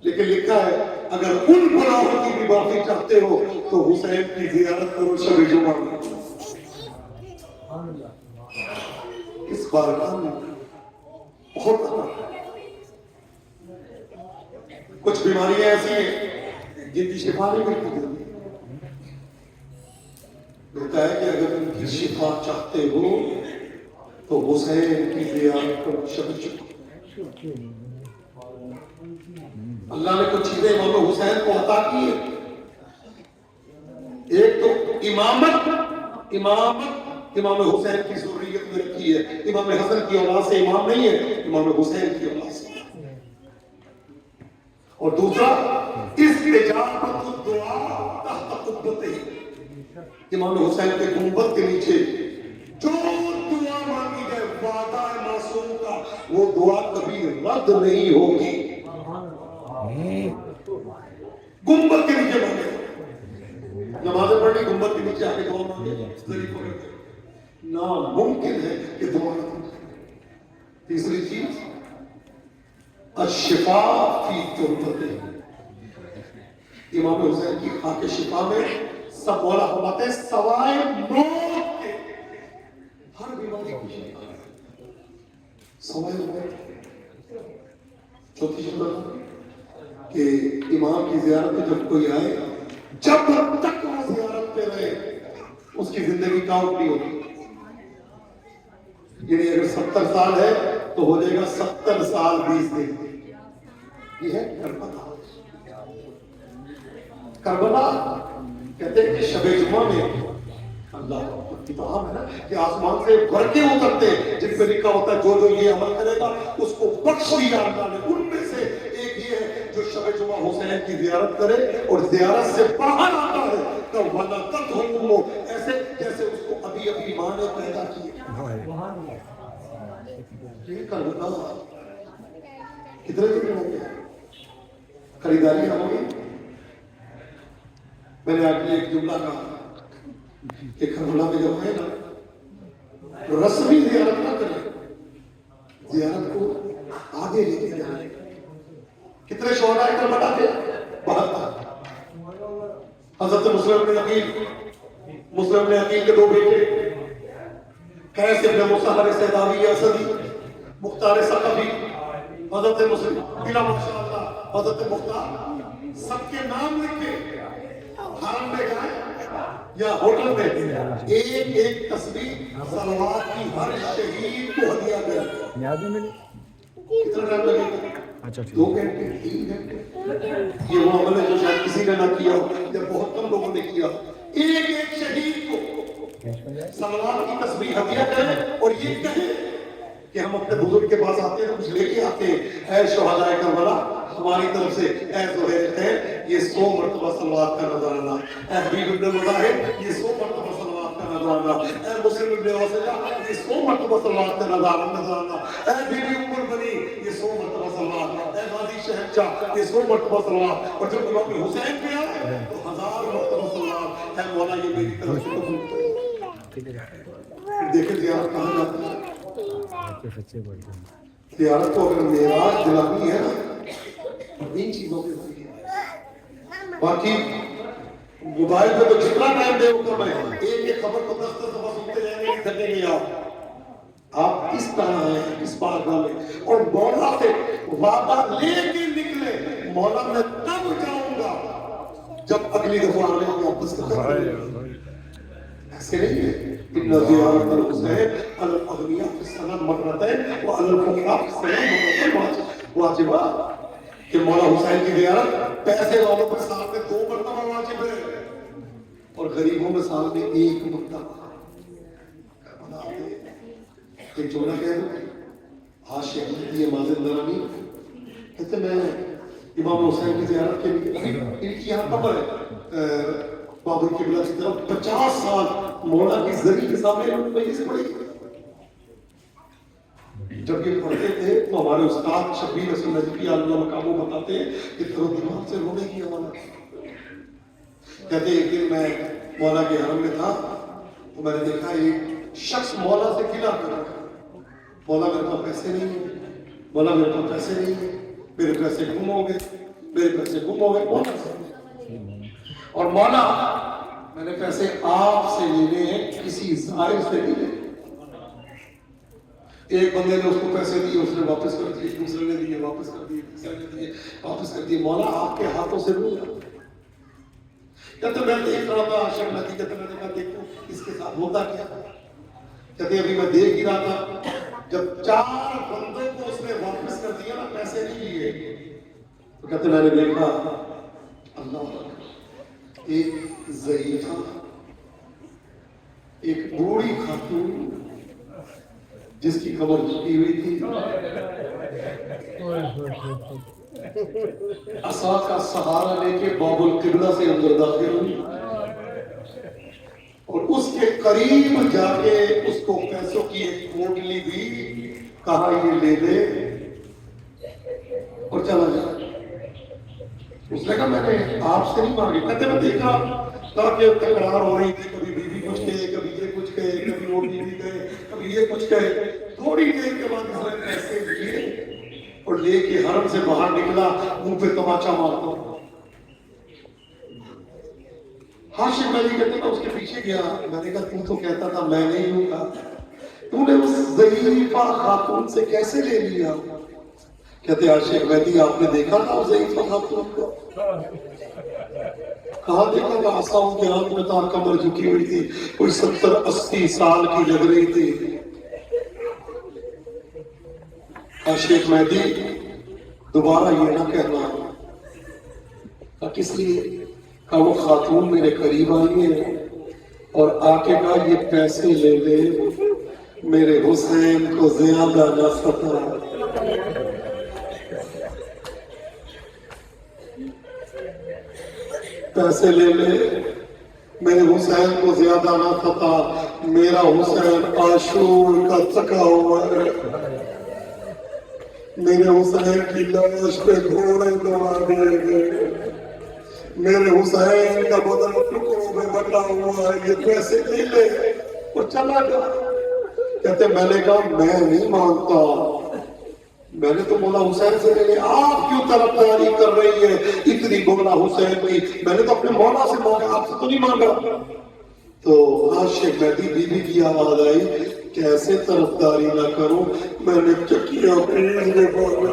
لیکن لکھا ہے اگر ان گناہوں کی بھی معافی چاہتے ہو تو حسین کی زیارت کرو شب جمعہ میں. اس بارگاہ میں بہت اثر ہے. کچھ بیماریاں ایسی ہیں جن کی شفا نہیں ملتی جلدی. ہوتا ہے کہ اگر ان کی شفا چاہتے ہو تو حسین کی زیارت کرو شب جمعہ. اللہ نے کچھ چیزیں امام حسین کو عطا کی ہے. ایک تو امامت امام حسین کی ذریت میں رکھی ہے. امام حسن کی اولاد سے امام نہیں ہے, امام حسین کی اولاد سے. اور دوسرا استجابت الدعاء تحت قبتہ. امام حسین کے گنبد کے نیچے جو دعا مانگی جائے وعدہ معصوم کا وہ دعا کبھی رد نہیں ہوگی. گنبد کے نیچے مانگے, نمازیں پڑھنی گنبد کے نیچے آ کے دعا مانگے, ناممکن ہے کہ دعا نہ مانگے. تیسری چیز الشفاء فی تربتہ. امام حسین کی خاک شفا میں سب مولا فرماتے ہیں سوائے موت کے ہر بیماری کی شفا ہے. سوائے موت. چوتھی شفا کہ امام کی زیارت میں جب کوئی آئے, جب تک وہ زیارت پہ رہے اس کی زندگی کاؤنٹ نہیں ہوتی. یعنی اگر 70 سال ہے تو ہو جائے گا 70 سال 20 دن. یہ ہے کربلا. کربلا کہتے ہیں کہ شب جمعہ میں اللہ کی بہام ہے نا کہ آسمان سے برقیں اترتے جن پہ لکھا ہوتا ہے جو جو یہ عمل کرے گا اس کو بخش دیا اللہ نے. ان میں سے ایک یہ ہے جو شب جمعہ حسین کی زیارت کرے اور زیارت سے باہر آتا ہے تو ولدت ہو ایسے جیسے اس کو ابھی ابھی ماں نے پیدا کیا. یہ کربلا کتنے دن ہوں گے, خریداری ہوگی. میں نے آپ ایک جملہ کہا کہ کربلا میں جب ہے نا رسمی زیارت نہ کریں, زیارت کو آگے لے کے جائیں. کتنے شہداء کربلا تھے؟ 72. حضرت مسلم نے عقیل کے 2 بیٹے قیس ابن مصہر سیداوی اسدی, مختار ثقفی, حضرت مسلم بلا ماشاءاللہ حضرت مختار, سب کے نام لکھ کے حرم میں گئے یا ہوٹل میں ایک ایک تسبیح صلوات کی ہر شہید کو ہدیہ دیا. کتنا ٹائم لگے گا؟ 2 گھنٹے 3 گھنٹے. یہ وہ عمل ہے جو شاید کسی نے نہ کیا ہو یا بہت کم لوگوں نے کیا. ایک ایک شہید کو صلوات کی تسبیح ہدیہ کریں اور یہ کہیں کہ ہم اپنے بزرگ کے پاس آتے ہیں تو کچھ لے کے آتے ہیں. اے شہداء کربلا ہماری طرف سے اے زہیر خیر یہ 100 مرتبہ صلوات کا نذرانہ. اے حبیب ابن مظاہر یہ 100 مرتبہ صلوات کا نذرانہ. اے مسلم ابن واسطہ یہ 100 مرتبہ صلوات کا نذرانہ. اے بی بی ام البنی یہ 100 مرتبہ صلوات. اے غازی شہنشاہ یہ 100 مرتبہ صلوات. اور جب امام حسین پہ آئے تو 1000 مرتبہ صلوات. اے مولا یہ میری طرف سے قبول کر. دیکھیں زیارت کہاں جاتی ہے. زیارت کو اگر معراج دلانی ہے نا ان چیزوں کے ذریعے. باقی موبائل پہ تو جتنا ٹائم دے وہ کم ہے. ایک خبر کو 10 دفعہ سنتے رہیں گے تھکیں گے آپ اس طرح ہیں اس بارگاہ میں. اور مولا سے وعدہ لے کے نکلے مولا میں تب جاؤں گا جب اگلی دفعہ آنے کو واپس کریں. ایسے نہیں ہے. ان زیارت الحسین علی الاغنیاء فی السنہ مرتين وعلى الفقراء فی السنہ مرتين واجبہ. کہ مولا حسین کی زیارت پیسے والوں پر سال میں 2 مرتبہ واجب ہے اور غریبوں میں سال میں 1 مرتبہ. ایک جملہ کہہ دوں, آج شہید یہ مازن درانی کہتے میں امام حسین کی زیارت کے لیے ان کی یہاں قبر ہے بابر قبلہ کی طرف 50 سال مولا کی زری کے سامنے مجلس پڑھی. جب یہ پڑھتے تھے تو ہمارے استاد شبیر رسول نجفی اللہ مقاموں بتاتے ہیں کہ تر و دماغ سے رونے کی امانت. کہتے ہیں ایک دن میں مولا کے حرم میں تھا تو میں نے دیکھا ایک شخص مولا سے گلا کر رہا ہے. مولا میرے پاس پیسے نہیں ہیں, مولا میرے پاس پیسے نہیں ہیں, میرے پیسے گم ہو گئے. میرے پیسے گم ہو گئے مولا سے، اور مولا میں نے پیسے آپ سے لینے ہیں، کسی ظاہر سے نہیں لینے۔ ایک بندے نے اس کو پیسے دیے، اس نے واپس کر دیے، دوسرے نے دیے واپس کر دیے، تیسرے نے دیے واپس کر دیے۔ مولا آپ کے ہاتھوں سے نہیں جاتے۔ کہتے میں دیکھ رہا تھا عاشق ندی، کہتے میں نے کہا دیکھو اس کے ساتھ ہوتا کیا۔ کہتے ابھی میں دیکھ ہی رہا تھا، جب 4 بندوں کو اس نے واپس کر دیا نا، پیسے نہیں لیے، تو کہتے میں نے دیکھا اللہ، ایک ضعیفہ، ایک بوڑھی خاتون جس کی کمر جھکی ہوئی تھی، عصا کا سہارا لے کے باب القبلہ سے اندر داخل ہوئی، اور اس کے قریب جا کے اس کو پیسوں کی ایک پوٹلی دی، کہا یہ لے لے اور چلا جا۔ اس نے کہا میں نے آپ سے نہیں مانگی۔ کہتے میں دیکھا تاکہ تکرار ہو رہی تھی، کبھی بیوی کچھ کہے، کبھی یہ کچھ کہے، کبھی وہ بیوی کہے، کبھی یہ کچھ کہے۔ تھوڑی دیر کے بعد اس نے پیسے لیے اور لے کے حرم سے باہر نکلا، منہ پہ تماچا مارتا۔ ہاشم علی کہتے میں اس کے پیچھے گیا، میں نے کہا تو تو کہتا تھا میں نہیں ہوں گا، تو نے اس ضعیفہ خاتون سے کیسے لے لیا؟ کہتے عاشق مہدی آپ نے دیکھا تھا اس ضعیفہ خاتون کو؟ کہاں دیکھا تھا؟ عصا ان کے ہاتھ میں تھا، کمر جھکی ہوئی تھی، کوئی 70-80 سال کی لگ رہی تھی۔ عاشق مہدی دوبارہ یہ نہ کہنا۔ کہا کس لیے؟ کہا وہ خاتون میرے قریب آئی ہے اور آ کے کہا یہ پیسے لے لے، میرے حسین کو زیادہ نہ ستا۔ پیسے لے لے، میرے حسین کو زیادہ نہ ستا، میرا حسین عاشور کا تھکا ہوا ہے، میرے حسین کی لاش پہ گھوڑے دوڑا دیے گئے، میرے حسین کا بدن ٹکڑوں میں بٹا ہوا ہے، یہ پیسے لے لے اور چلا گیا۔ کہتے میں نے کہا میں نہیں مانگتا، میں نے تو مولا حسین سے لے لے، آپ کیوں طرفداری کر رہی ہے اتنی مولا حسین کی؟ میں نے تو اپنے مولا سے مانگا، آپ سے تو نہیں مانگا۔ تو عاشق مہدی بی بی کی آواز آئی، کیسے طرفداری نہ کروں، میں نے چکیاں پیس میں مانگا۔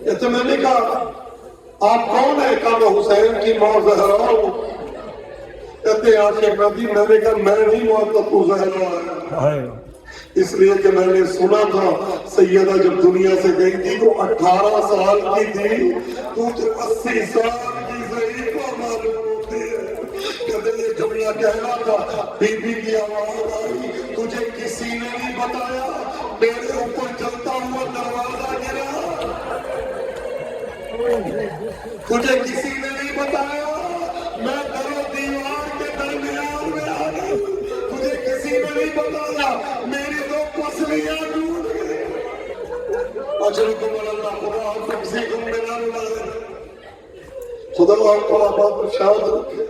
کہتے میں نے کہا آپ کون ہے؟ کہا میں حسین کی ماں زہرا ہوں۔ کہتے عاشق مہدی میں نے کہا میں نہیں مانتا تو زہرا ہے، اس لیے کہ میں نے سنا تھا سیدہ جب دنیا سے گئی تھی تو 18 سال کی تھی، تو 80 سال کی ضعیفہ معلوم ہوتی ہے۔ کہتے یہ جملہ کہنا تھا، بی بی کی آواز آئی، تجھے کسی نے نہیں بتایا میرے اوپر چلتا ہوا دروازہ گرا، تجھے کسی نے نہیں بتایا میں در و دیوار کے درمیان میں آ گئی، تجھے کسی نے نہیں بتایا میری دو پسلیاں ٹوٹ گئی۔ اجرکم اللہ، خدا آپ کو کسی کو ملا رہے، خدا آپ کو آباد و شاد رکھے،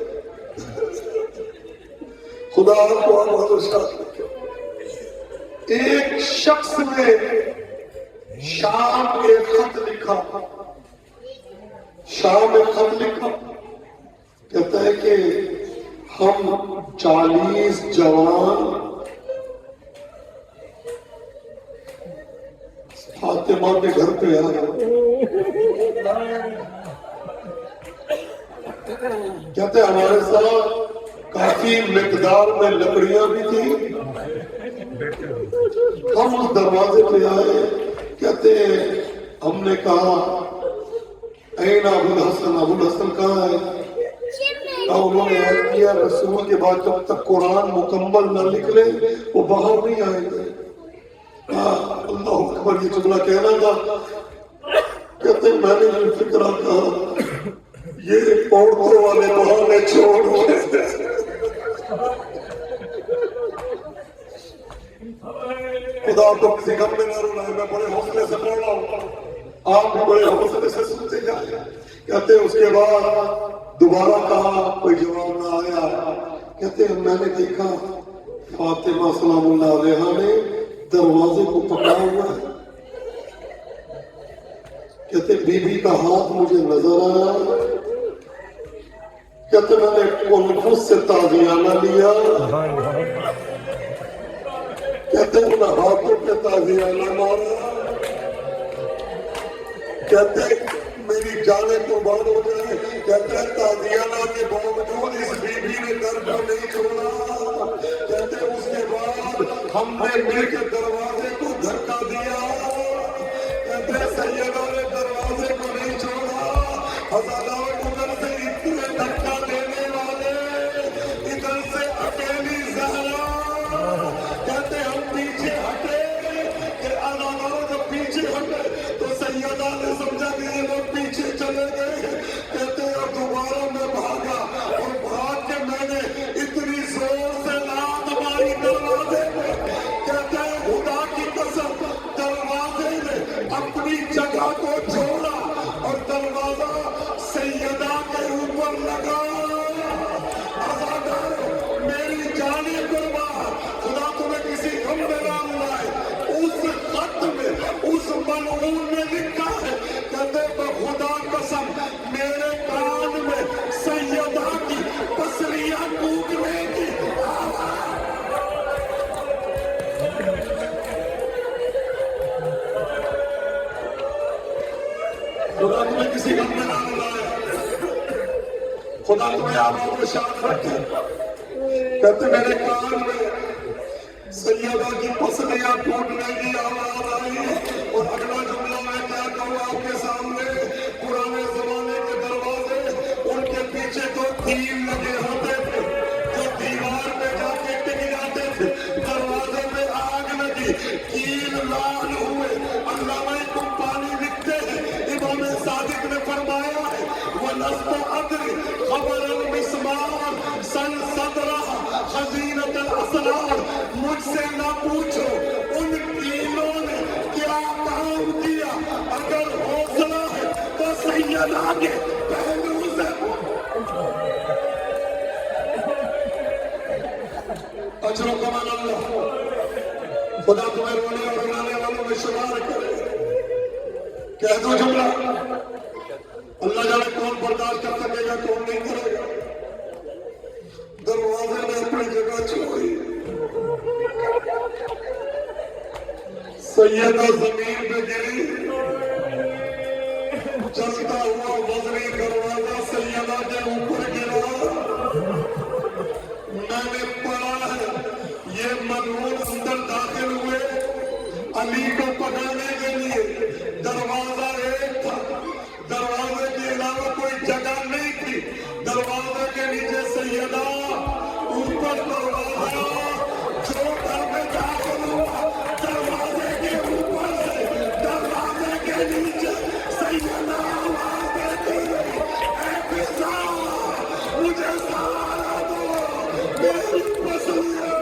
خدا آپ کو آباد و شاد رکھے۔ ایک شخص نے شام ایک خط لکھا، شام ایک خط لکھا، کہتا ہے کہ ہم 40 جوان فاطمہ کے گھر پہ آئے، کہتے ہمارے ساتھ کافی مقدار میں لکڑیاں بھی تھی، ہم اس دروازے پہ آئے، کہتے ہم نے کہا این ابو الحسن، ابو الحسن کہاں ہے؟ انہوں نے عرض کیا رسول کے بعد جب تک قرآن مکمل نہ نکلے وہ باہر نہیں آئیں گے۔ اللہ اکبر، یہ جملہ کہنا تھا۔ کہتے میں نے یہ فکرہ کہا یہ عورتوں والے بہانے چھوڑ دے، خدا تو کسی گھر میں نہ رولائے، میں بڑے حوصلے سے بول رہا ہوں، آپ بھی بڑے حوصلے سے سنتے جائیں۔ کہتے اس کے بعد دوبارہ کہا، کوئی جواب نہ آیا۔ کہتے میں نے دیکھا فاطمہ سلام اللہ علیہا نے دروازے کو پکڑا ہوا ہے. کہتے بی بی کا ہاتھ مجھے نظر آیا. کہتے میں نے کنفوس سے تازیانہ لیا. کہتے ان ہاتھوں پہ تازیانہ مارا. کہتے میری جانیں قربان ہو جائے. کہتے ہیں تازیانہ کے باوجود اس بی بی نے در کو نہیں چھوڑا. کہتے اس کے بعد ہم نے مل کے دروازے کو دھکا دیا. کہتے سیدہ نے دروازے کو نہیں چھوڑا. ہزاروں ادھر سے اتنے دھکا دینے والے, ادھر سے اکیلی زہرا. کہتے ہم پیچھے ہٹے کہ ہزاروں جب پیچھے ہٹے تو سیدہ نے سمجھا کہ یہ لوگ پیچھے چلے گئے. کہتے اب دوبارہ میں بھاگا اور بھاگ کے میں نے اتنی زور سے لات ماری دروازے میں. کہتے ہیں خدا کی قسم دروازے نے اپنی جگہ کو چھوڑا اور دروازہ سیدہ کے اوپر لگا. میری جانی قربان, خدا تمہیں کسی غم میں نہ لائے. اس خط میں اس ملعون نے لکھا ہے, کہتے خدا قسم میرے کان میں سیدہ کی پسلیاں ٹوٹنے کی خدا تمہیں کسی غم میں نہ لائے. خدا تمہیں آباد و شاد رکھے. کہتے میرے کان میں سیدہ کی پسلیاں ٹوٹنے کی آواز آئی. اور اگلا جملہ میں کیا کہوں آپ کے سامنے, پرانے زمانے کے دروازے ان کے پیچھے تو تیر لگے ہوتے تھے جو دیوار پہ جا کے ٹک جاتے تھے. دروازے میں آگ لگی, کیل لال ہوئے. علامہ قمپانی لکھتے ہیں, امام صادق نے فرمایا ہے وَلَسْتَ أَدْرِ خَبَرَ الْمِسْمَارِ سَنْ صَدْرَهَا خَزِينَةَ الْأَسْرَارِ. مجھ سے نہ پوچھو ان کیلوں نے کیا کام کیا. اگر حوصلہ ہے تو سیدہ کے پہلو سے اجر و کمال اللہ. خدا تمہیں رونے اور رلانے والوں میں شمار کرے. کہہ دو جملہ, اللہ جانے کون برداشت کر سکے گا کون نہیں کرے گا. دروازے نے اپنی جگہ چھوڑی. سیدہ زمین پہ گری. چلتا ہوا وزنی دروازہ سیدہ کے اوپر گرا. میں نے پڑھا ہے یہ ملعون اندر داخل ہوئے علی کو پکڑنے کے لیے. دروازہ ایک تھا, دروازے کے علاوہ کوئی جگہ نہیں تھی. دروازے کے نیچے سیدہ, اوپر دروازہ. جو گھر میں داخل ہوا دروازے کے اوپر سے دروازے کے نیچے سیدہ آواز دیتی رہی, اے فضا مجھے سہارا دو, میری پسلیاں